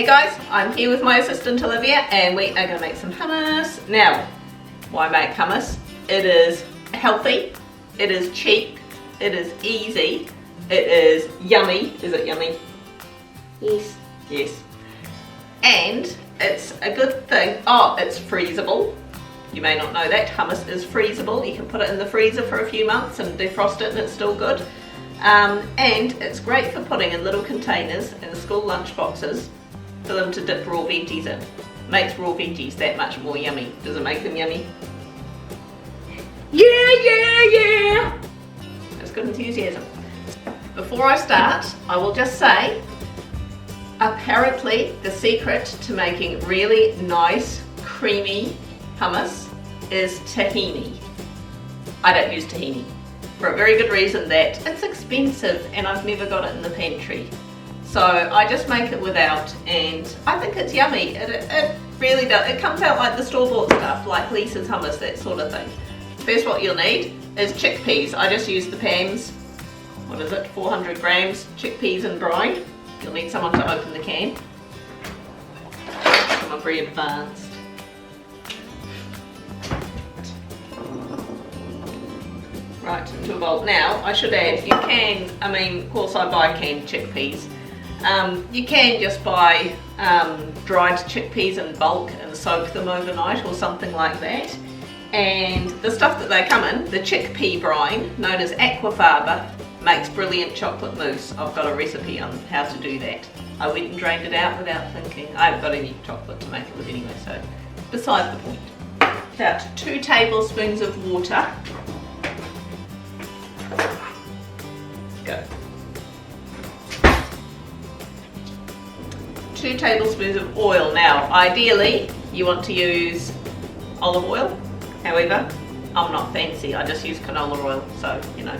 Hey guys, I'm here with my assistant Olivia and we are going to make some hummus. Now, why make hummus? It is healthy, it is cheap, it is easy, it is yummy. Is it yummy? Yes. Yes. And it's a good thing. Oh, it's freezable. You may not know that. Hummus is freezable. You can put it in the freezer for a few months and defrost it and it's still good. And it's great for putting in little containers in school lunch boxes for them to dip raw veggies in. Makes raw veggies that much more yummy. Does it make them yummy? Yeah! That's good enthusiasm. Before I start, I will just say, apparently the secret to making really nice, creamy hummus is tahini. I don't use tahini for a very good reason that it's expensive and I've never got it in the pantry. So I just make it without and I think it's yummy. It really does. It comes out like the store-bought stuff, like Lisa's hummus, that sort of thing. First what you'll need is chickpeas. I just use the Pam's, 400 grams, chickpeas and brine. You'll need someone to open the can. I'm very advanced. Right, into a bowl. Now, I should add, you can, of course I buy canned chickpeas. You can just buy dried chickpeas in bulk and soak them overnight or something like that. And the stuff that they come in, the chickpea brine, known as aquafaba, makes brilliant chocolate mousse. I've got a recipe on how to do that. I went and drained it out without thinking. I haven't got any chocolate to make it with anyway, so beside the point. About 2 tablespoons of water. Go. 2 tablespoons of oil. Now, ideally, you want to use olive oil. However, I'm not fancy. I just use canola oil, so, you know.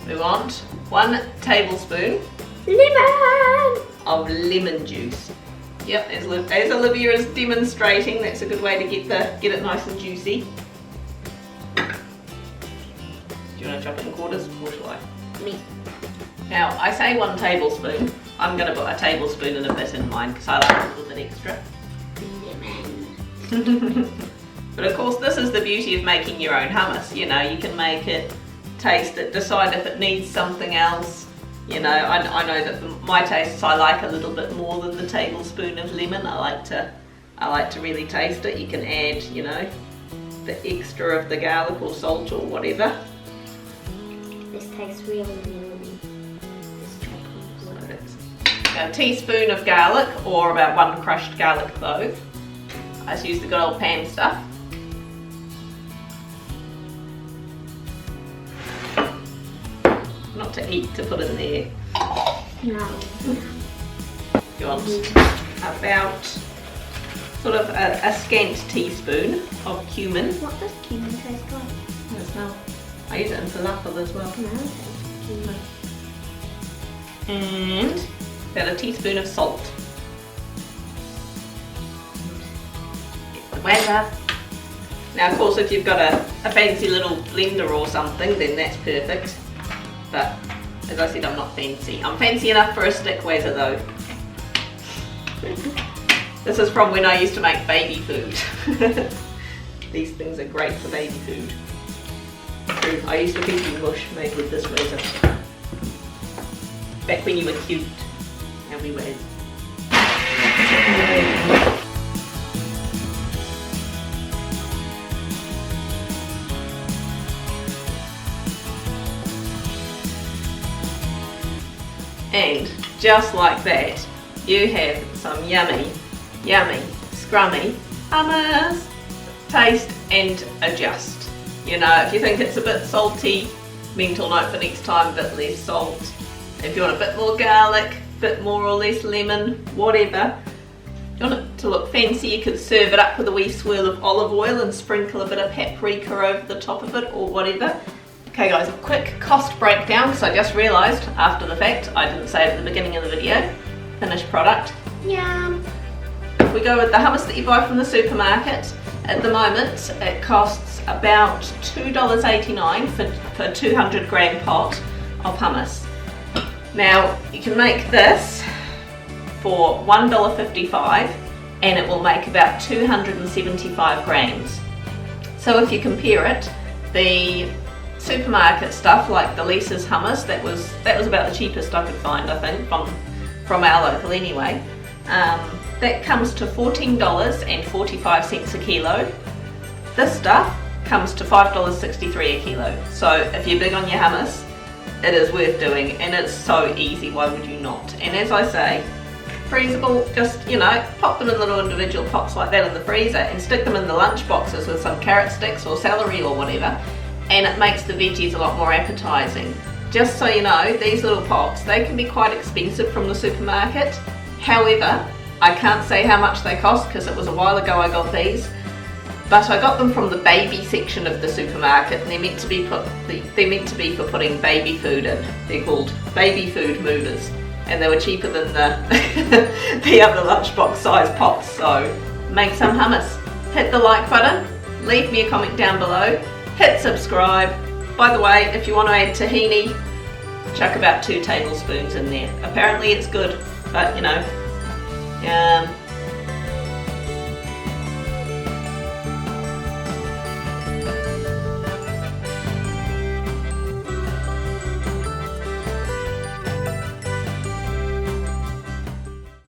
We want 1 tablespoon of lemon juice. Yep, as Olivia is demonstrating, that's a good way to get it nice and juicy. Do you want to chop it in quarters or shall I? Me. Now, I say 1 tablespoon. I'm going to put a tablespoon and a bit in mine because I like a little bit extra. Lemon. But of course, this is the beauty of making your own hummus. You know, you can make it, taste it, decide if it needs something else. You know, I know that for my tastes, I like a little bit more than the tablespoon of lemon. I like to really taste it. You can add, you know, the extra of the garlic or salt or whatever. This tastes really lemony. A teaspoon of garlic, or about 1 crushed garlic clove. I just use the good old Pam stuff. Not to eat, to put in there. No. You want about sort of a scant teaspoon of cumin. What does cumin taste like? I smell. I use it in falafel as well. No, it tastes cumin. And about a teaspoon of salt. Get the Wazz. Now of course if you've got a fancy little blender or something, then that's perfect. But as I said, I'm not fancy. I'm fancy enough for a stick Wazz though. This is from when I used to make baby food. These things are great for baby food. I used to feed you mush made with this Wazz. Back when you were cute. And we went. And just like that, you have some yummy, scrummy hummus. Taste and adjust. You know, if you think it's a bit salty, mental note for next time, a bit less salt. If you want a bit more garlic, a bit more or less lemon, whatever. If you want it to look fancy, you could serve it up with a wee swirl of olive oil and sprinkle a bit of paprika over the top of it or whatever. Okay guys, a quick cost breakdown because I just realised after the fact, I didn't say it at the beginning of the video. Finished product. Yum. If we go with the hummus that you buy from the supermarket, at the moment it costs about $2.89 for a 200 gram pot. of hummus. Now you can make this for $1.55 and it will make about 275 grams. So if you compare it, the supermarket stuff like the Lisa's hummus, that was about the cheapest I could find, I think, from our local anyway. That comes to $14.45 a kilo. This stuff comes to $5.63 a kilo. So if you're big on your hummus, it is worth doing, and it's so easy, why would you not? And as I say, freezable, just, you know, pop them in little individual pots like that in the freezer and stick them in the lunch boxes with some carrot sticks or celery or whatever, and it makes the veggies a lot more appetizing. Just so you know, these little pots, they can be quite expensive from the supermarket. However, I can't say how much they cost because it was a while ago I got these, but I got them from the baby section of the supermarket, and they're meant to be for putting baby food in. They're called baby food movers, and they were cheaper than the other lunchbox size pots. So make some hummus. Hit the like button, leave me a comment down below, hit subscribe. By the way, if you want to add tahini, chuck about 2 tablespoons in there. Apparently it's good, but you know,